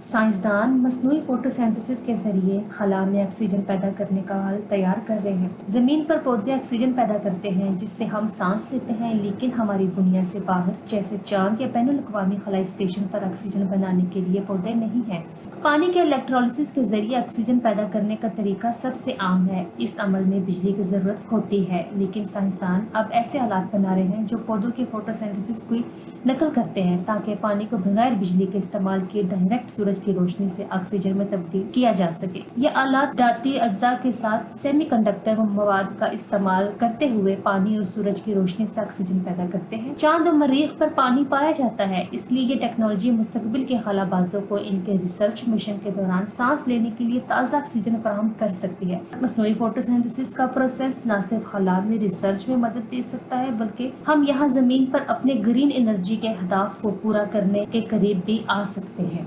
سائنسدان مصنوعی فوٹوسینتھسس کے ذریعے خلا میں آکسیجن پیدا کرنے کا حل تیار کر رہے ہیں۔ زمین پر پودے آکسیجن پیدا کرتے ہیں جس سے ہم سانس لیتے ہیں، لیکن ہماری دنیا سے باہر جیسے چاند یا بین الاقوامی خلائی اسٹیشن پر آکسیجن بنانے کے لیے پودے نہیں ہیں۔ پانی کے الیکٹرالسس کے ذریعے آکسیجن پیدا کرنے کا طریقہ سب سے عام ہے۔ اس عمل میں بجلی کی ضرورت ہوتی ہے، لیکن سائنسدان اب ایسے آلات بنا رہے ہیں جو پودوں کے فوٹوسینتھسس کی نقل کرتے ہیں تاکہ پانی کو بغیر بجلی کے استعمال کیے ڈائریکٹ سورج کی روشنی سے آکسیجن میں تبدیل کیا جا سکے۔ یہ آلات دھاتی اجزاء کے ساتھ سیمی کنڈکٹر مواد کا استعمال کرتے ہوئے پانی اور سورج کی روشنی سے آکسیجن پیدا کرتے ہیں۔ چاند اور مریخ پر پانی پایا جاتا ہے، اس لیے یہ ٹیکنالوجی مستقبل کے خلا بازوں کو ان کے ریسرچ مشن کے دوران سانس لینے کے لیے تازہ آکسیجن فراہم کر سکتی ہے۔ مصنوعی فوٹوسینتھسس کا پروسیس نہ صرف خلا میں ریسرچ میں مدد دے سکتا ہے، بلکہ ہم یہاں زمین پر اپنے گرین انرجی کے اہداف کو پورا کرنے کے قریب بھی آ سکتے ہیں۔